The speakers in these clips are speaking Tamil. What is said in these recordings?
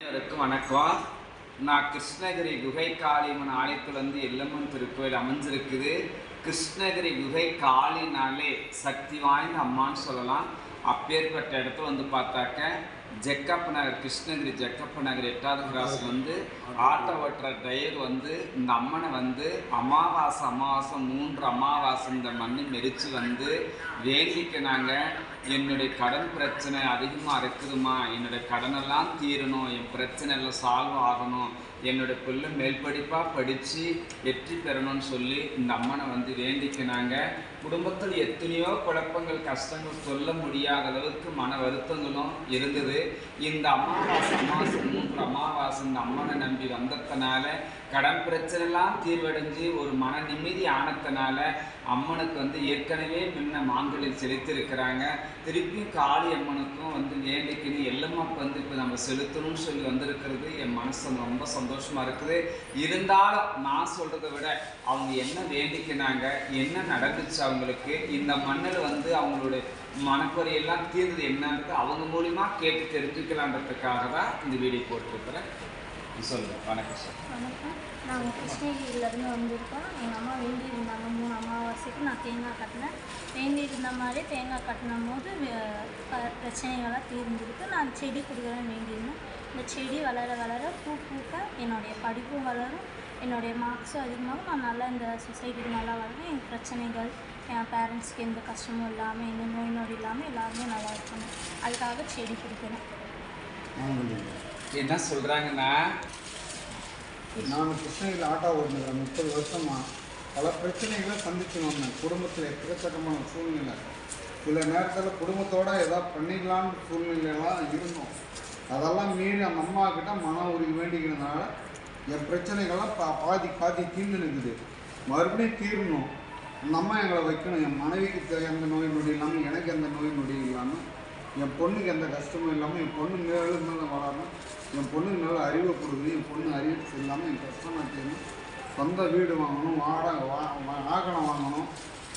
அனைவருக்கும் வணக்கம். நான் கிருஷ்ணகிரி குகை காளியம்மன் ஆலயத்தில் எல்லம்மன் திருக்கோயில் அமைஞ்சிருக்குது. கிருஷ்ணகிரி குகை காளினாலே சக்தி வாய்ந்த அம்மான்னு சொல்லலாம். அப்பேற்பட்ட இடத்துல பார்த்தாக்க ஜெக்கப் நகர், கிருஷ்ணகிரி ஜெக்கப் நகர் 8வது கிராஸில் ஆட்டோ ஓட்டுற டிரைவர் இந்த அம்மனை அமாவாசை 3 அமாவாசை இந்த மண்ணு மெரிச்சு வேண்டிக்கினாங்க. என்னுடைய கடன் பிரச்சனை அதிகமாக இருக்குதுமா, என்னுடைய கடனெல்லாம் தீரணும், என் பிரச்சனை எல்லாம் சால்வ் ஆகணும், என்னுடைய பிள்ளை மேல் படிப்பாக படித்து வெற்றி பெறணும்னு சொல்லி இந்த அம்மனை வேண்டிக்கினாங்க. குடும்பத்தில் எத்தனையோ குழப்பங்கள் கஷ்டங்கள் சொல்ல முடியாத அளவுக்கு மன வருத்தங்களும் இருந்தது. இந்த அமாவாசை 3 அமாவாசை இந்த அம்மனை நம்பி வந்ததுனால கடன் பிரச்சனைலாம் தீர்வடைஞ்சு ஒரு மன நிம்மதி ஆனதுனால அம்மனுக்கு ஏற்கனவே முன்ன மாங்கல்யம் செலுத்திருக்கிறாங்க. திருப்பியும் காளி அம்மனுக்கும் வேண்டிக்கின்னு எல்லம்மாக்கு இப்போ நம்ம செலுத்தணும்னு சொல்லி வந்திருக்கிறது என் மனசு ரொம்ப சந்தோஷமாக இருக்குது. இருந்தாலும் நான் சொல்கிறத விட அவங்க என்ன வேண்டிக்கினாங்க, என்ன நடந்துச்சு, அவங்களுக்கு இந்த மண்ணில் அவங்களுடைய மனக்குறையெல்லாம் தீர்ந்தது என்னன்றது அவங்க மூலிமா கேட்டு தெரிஞ்சுக்கலான்றதுக்காக தான் இந்த வீடியோ போட்டிருக்கிறேன். சொல்லுங்கள். வணக்கம் சார். வணக்கம். நாங்கள் கிருஷ்ணகிரியிலேருந்து வந்திருக்கோம். எங்கள் அம்மா வேண்டியிருந்தாங்க 3 அமாவாசைக்கு நான் தேங்காய் கட்டினேன். வேண்டியிருந்த மாதிரி தேங்காய் கட்டினும் போது பிரச்சனைகள்லாம் தீர்ந்துருக்கு. நான் செடி கொடுக்குறேன்னு வேண்டியிருந்தேன். இந்த செடி வளர வளர பூ பூக்க என்னுடைய படிப்பும் வளரும், என்னுடைய மார்க்ஸும் அதிகமாகும், நான் நல்லா இந்த சொசைட்டிக்கு நல்லா வளரும், என் பிரச்சனைகள் என் பேரண்ட்ஸ்க்கு எந்த கஷ்டமும் இல்லாமல் எந்த நோய் நொடி இல்லாமல் எல்லாருமே நல்லா இருக்கணும். அதுக்காக செடி கொடுக்குறேன். என்ன சொல்கிறாங்கன்னா, நான் கிருஷ்ணகிரியில் ஆட்டோ ஓட்டுனேன் 30 வருஷமாக. பல பிரச்சனைகளை சந்திச்சுன்னு வந்தேன். குடும்பத்தில் எக்கச்சக்கமான சூழ்நிலை, சில நேரத்தில் குடும்பத்தோடு ஏதாவது பண்ணிக்கலான்னு சூழ்நிலையெல்லாம் இருந்தோம். அதெல்லாம் மீறி அந்த அம்மாக்கிட்ட மன உறுதி வேண்டிக்கிறதுனால என் பிரச்சனைகள்லாம் பாதி தீர்ந்து நிற்குது. மறுபடியும் தீரணும், அந்த அம்மா எங்களை வைக்கணும். என் மனைவிக்கு எந்த நோய் நொடி இல்லாமல், எனக்கு எந்த நோய் நொடி இல்லாமல், என் பொண்ணுக்கு எந்த கஷ்டமும் இல்லாமல், என் பொண்ணு மேலும் மேலே வளரணும், என் பொண்ணுக்கு மேலே அறிவை கொடுக்குது, என் பொண்ணு அறிவு இல்லாமல் என் கஷ்டம் தீரணும், சொந்த வீடு வாங்கணும், வாகனம் வாங்கணும்,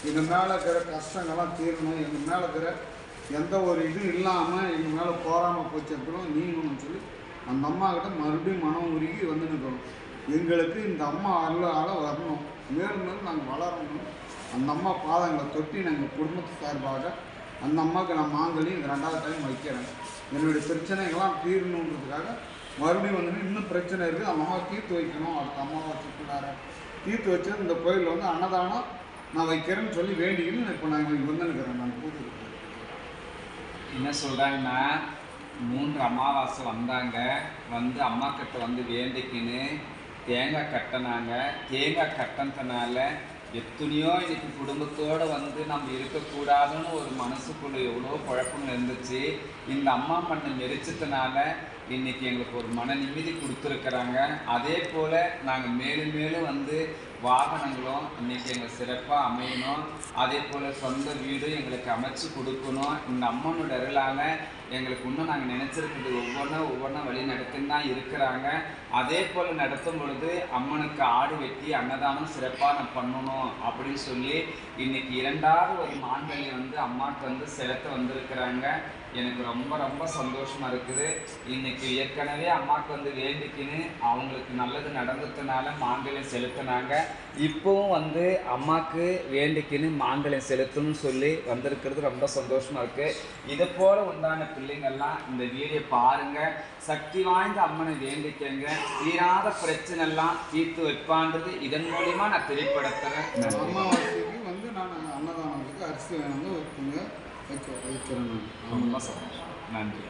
எங்கள் மேலே இருக்கிற கஷ்டங்கள்லாம் தீரணும், எங்கள் மேலே இருக்கிற எந்த ஒரு இதுவும் இல்லாமல் எங்கள் மேலே போகாமல் போச்சு இருக்கணும் நீங்கணும்னு சொல்லி அந்த அம்மாக்கிட்ட மறுபடியும் மனம் உருகி நிற்கணும். எங்களுக்கு இந்த அம்மா அருளால் வரணும், மேலும் மேலும் நாங்கள் வளரணும். அந்த அம்மா பாதங்களை தொட்டி நாங்கள் குடும்பத்து சார்பாக அந்த அம்மாவுக்கு நான் மாங்கல்யம் இந்த 2வது டைம் வைக்கிறேன். என்னுடைய பிரச்சனைகள்லாம் தீரணுன்றதுக்காக மறுபடியும் இன்னும் பிரச்சனை இருக்குது, அந்த அம்மா தீர்த்து வைக்கணும். அடுத்த அம்மாவை சுற்றுலார தீர்த்து வச்சு இந்த கோயில் அன்னதானம் நான் வைக்கிறேன்னு சொல்லி வேண்டிக்கின்னு இப்போ நான் இங்கே வந்துருக்கிறேன். நான் கூப்பிட்டு என்ன சொல்கிறாங்கன்னா, 3 அமாவாசை வந்தாங்க, அம்மா கிட்ட வேண்டிக்கின்னு தேங்காய் கட்டினாங்க. தேங்காய் கட்டினதுனால எத்தனையோ இன்னைக்கு குடும்பத்தோடு நம்ம இருக்கக்கூடாதுன்னு ஒரு மனசுக்குள்ளே எவ்வளோ குழப்பங்கள் இருந்துச்சு. இந்த அம்மா மண்ணை மெரிச்சதுனால இன்றைக்கி எங்களுக்கு ஒரு மன நிம்மதி கொடுத்துருக்குறாங்க. அதே போல் நாங்கள் மேலும் மேலும் வாகனங்களும் இன்றைக்கி எங்களுக்கு சிறப்பாக அமையணும். அதே போல் சொந்த வீடு எங்களுக்கு அமைச்சு கொடுக்கணும். இந்த அம்மனோட அருளால் எங்களுக்கு இன்னும் நாங்கள் நினச்சிருக்கிறது ஒவ்வொன்றா வழி நடத்தின்னு தான் இருக்கிறாங்க. அதே போல் நடத்தும் பொழுது அம்மனுக்கு ஆடு வெட்டி அன்னதானம் சிறப்பாக நான் பண்ணணும் அப்படின்னு சொல்லி இன்றைக்கி 2வது ஒரு மாங்கல்யம் அம்மாவுக்கு செலுத்த வந்திருக்கிறாங்க. எனக்கு ரொம்ப ரொம்ப சந்தோஷமாக இருக்குது. இன்றைக்கி ஏற்கனவே அம்மாவுக்கு வேண்டிக்கின்னு அவங்களுக்கு நல்லது நடந்ததுனால மாங்கல்யம் செலுத்தினாங்க. இப்போவும் அம்மாவுக்கு வேண்டிக்கின்னு மாங்கல்யம் செலுத்தணும்னு சொல்லி வந்திருக்கிறது ரொம்ப சந்தோஷமாக இருக்குது. இதை போல் உண்டான பிள்ளைங்கள்லாம் இந்த வீடியோ பாருங்கள், சக்தி வாய்ந்த அம்மனை வேண்டிக்கங்க, தீராத பிரச்சனை எல்லாம் தீர்த்து வைப்பான்றது இதன் மூலிமா நான் தெளிப்படுத்துகிறேன். அமாவாசைக்கு நான் அன்னதானத்துக்கு அரிசி வேணுங்க வைக்கிறேன். ரொம்ப சந்தோஷம். நன்றி.